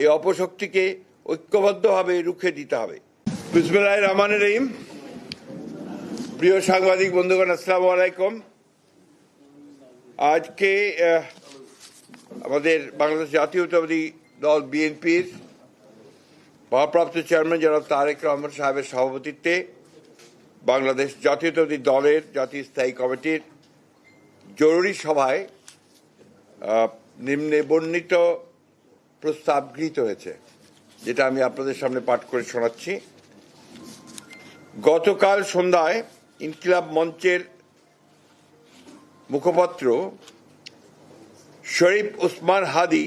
এই অপশক্তিকে ঐক্যবদ্ধভাবে রুখে দিতে হবে। বিসমিল্লাহির রহমানির রহিম। প্রিয় সাংবাদিক বন্ধুগণ, আসসালামু আলাইকুম। আজকে আমাদের বাংলাদেশ জাতীয়তাবাদী দল বিএনপির ভারপ্রাপ্ত চেয়ারম্যান জনাব তারেক রহমান সাহেবের সভাপতিত্বে বাংলাদেশ জাতীয়তাবাদী দলের জাতীয় স্থায়ী কমিটির জরুরি সভায় নিম্নে বর্ণিত প্রস্তাব গৃহীত হয়েছে, যেটা আমি আপনাদের সামনে পাঠ করে শোনাচ্ছি। গতকাল সন্ধ্যায় ইনকিলাব মঞ্চের মুখপাত্র শরীফ ওসমান হাদি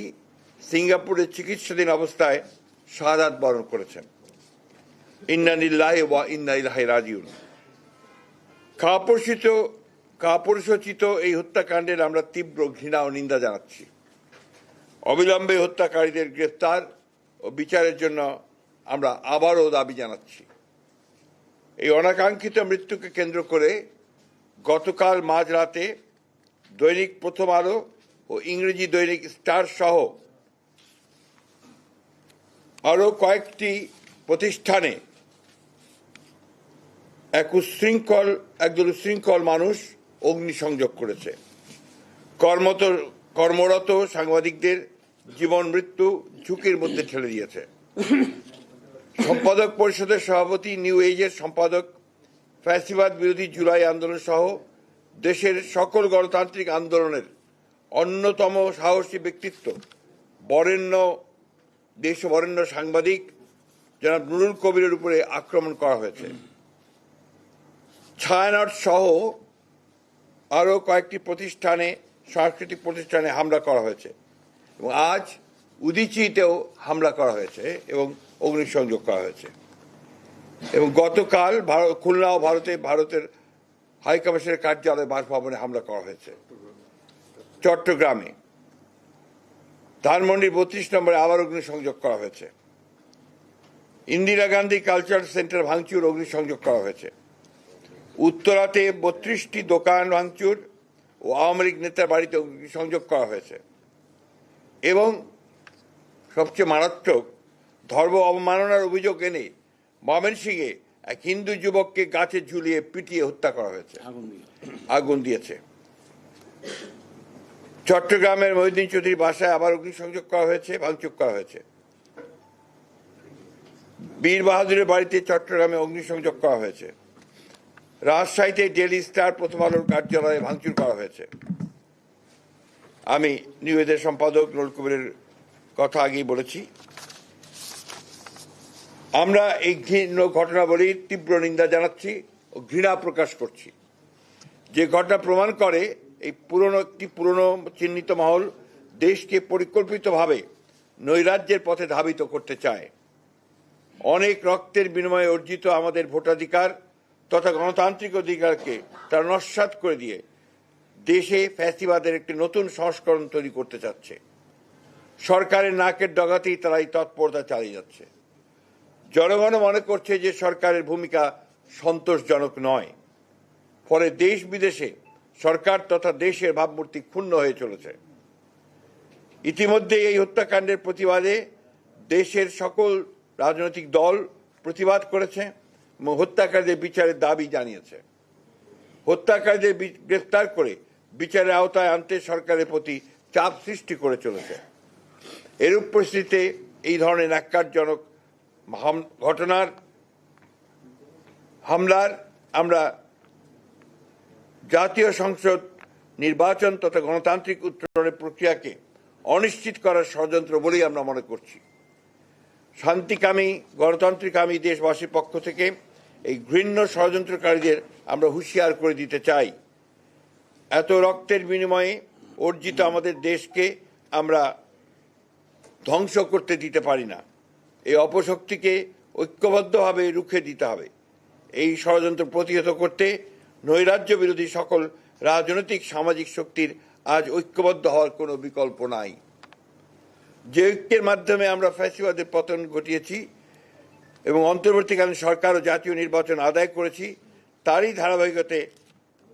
সিঙ্গাপুরে চিকিৎসাধীন অবস্থায় শাহাদাত বরণ করেছেন। ইন্না লিল্লাহি ওয়া ইন্না ইলাইহি রাজিউন। কাপুরুষোচিত এই হত্যাকাণ্ডের আমরা তীব্র ঘৃণা ও নিন্দা জানাচ্ছি। অবিলম্বে হত্যাকারীদের গ্রেফতার ও বিচারের জন্য আমরা আবারও দাবি জানাচ্ছি। এই অনাকাঙ্ক্ষিত মৃত্যুকে কেন্দ্র করে গতকাল মাঝরাতে দৈনিক প্রথম আলো ও ইংরেজি দৈনিক স্টার সহ আরও কয়েকটি প্রতিষ্ঠানে একদল উশৃঙ্খল মানুষ অগ্নিসংযোগ করেছে। কর্মরত সাংবাদিকদের জীবন মৃত্যু ঝুঁকির মধ্যে ঠেলে দিয়েছে। সম্পাদক পরিষদের সভাপতি, নিউ এজের সম্পাদক, ফ্যাসিবাদ বিরোধী জুলাই আন্দোলন সহ দেশের সকল গণতান্ত্রিক আন্দোলনের অন্যতম সাহসী ব্যক্তিত্ব বরেণ্য সাংবাদিক জনাব নুরুল কবিরের উপরে আক্রমণ করা হয়েছে। ছায়ানট সহ আরও কয়েকটি সাংস্কৃতিক প্রতিষ্ঠানে হামলা করা হয়েছে এবং আজ উদীচীতেও হামলা করা হয়েছে এবং অগ্নিসংযোগ করা হয়েছে। এবং গতকাল খুলনা ও ভারতের হাইকমিশনের কার্যালয় বাসভবনে হামলা করা হয়েছে। চট্টগ্রামে ধানমন্ডির 32 নম্বরে আবার অগ্নিসংযোগ করা হয়েছে। ইন্দিরা গান্ধী কালচারাল সেন্টার ভাঙচুর, অগ্নিসংযোগ করা হয়েছে। উত্তরাতে 32টি দোকান ভাঙচুর ও আওয়ামী লীগ নেতার বাড়িতে অগ্নিসংযোগ করা হয়েছে। এবং সবচেয়ে মারাত্মক, ধর্ম অবমাননার অভিযোগ এনে ময়মনসিংহে এক হিন্দু যুবককে গাছে ঝুলিয়ে পিটিয়ে হত্যা করা হয়েছে, আগুন দিয়েছে। চট্টগ্রামের মহিউদ্দিন চৌধুরীর বাসায় আবার অগ্নিসংযোগ করা হয়েছে, ভাঙচুর করা হয়েছে। বীর বাহাদুরের বাড়িতে চট্টগ্রামে অগ্নিসংযোগ করা হয়েছে। রাজশাহীতে ডেইলি স্টার প্রথম আলোর কার্যালয়ে ভাঙচুর করা হয়েছে। আমি নিউ এজের সম্পাদক নুরুল কবিরের কথা আগেই বলেছি। আমরা এই ঘটনাবলীর তীব্র নিন্দা জানাচ্ছি ও ঘৃণা প্রকাশ করছি। যে ঘটনা প্রমাণ করে একটি পুরনো চিহ্নিত মহল দেশকে পরিকল্পিতভাবে নৈরাজ্যের পথে ধাবিত করতে চায়। অনেক রক্তের বিনিময়ে অর্জিত আমাদের ভোটাধিকার তথা গণতান্ত্রিক অধিকারকে তারা নস্যাৎ করে দিয়ে দেশে ফ্যাসিবাদের একটি নতুন সংস্করণ তৈরি করতে চাচ্ছে। সরকারের নাকের ডগাতেই তারা এই তৎপরতা চালিয়ে যাচ্ছে। জনগণ মনে করছে যে সরকারের ভূমিকা সন্তোষজনক নয়, ফলে দেশ বিদেশে সরকার তথা দেশের ভাবমূর্তি ক্ষুণ্ণ হয়ে চলেছে। ইতিমধ্যে এই হত্যাকাণ্ডের প্রতিবাদে দেশের সকল রাজনৈতিক দল প্রতিবাদ করেছে এবং হত্যাকারীদের বিচারের দাবি জানিয়েছে। হত্যাকারীদের গ্রেফতার করে বিচারের আওতায় আনতে সরকারের প্রতি চাপ সৃষ্টি করে চলেছে। এরূপ পরিস্থিতিতে এই ধরনের ন্যাক্কারজনক হামলার আমরা জাতীয় সংসদ নির্বাচন তথা গণতান্ত্রিক উত্তরণের প্রক্রিয়াকে অনিশ্চিত করার ষড়যন্ত্র বলেই আমরা মনে করছি। শান্তিকামী গণতান্ত্রিকামী দেশবাসীর পক্ষ থেকে এই ঘৃণ্য ষড়যন্ত্রকারীদের আমরা হুঁশিয়ার করে দিতে চাই। এত রক্তের বিনিময়ে অর্জিত আমাদের দেশকে আমরা ধ্বংস করতে দিতে পারি না। এই অপশক্তিকে ঐক্যবদ্ধভাবে রুখে দিতে হবে। এই ষড়যন্ত্র প্রতিহত করতে নৈরাজ্য বিরোধী সকল রাজনৈতিক সামাজিক শক্তির আজ ঐক্যবদ্ধ হওয়ার কোনো বিকল্প নাই। যে ঐক্যের মাধ্যমে আমরা ফ্যাসিবাদের পতন ঘটিয়েছি এবং অন্তর্বর্তীকালীন সরকার ও জাতীয় নির্বাচন আদায় করেছি, তারই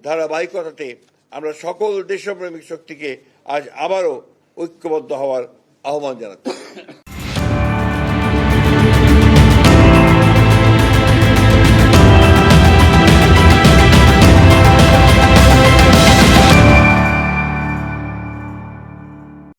ধারাবাহিকতাতে আমরা সকল দেশপ্রেমিক শক্তিকে আজ আবারও ঐক্যবদ্ধ হওয়ার আহ্বান জানাচ্ছি।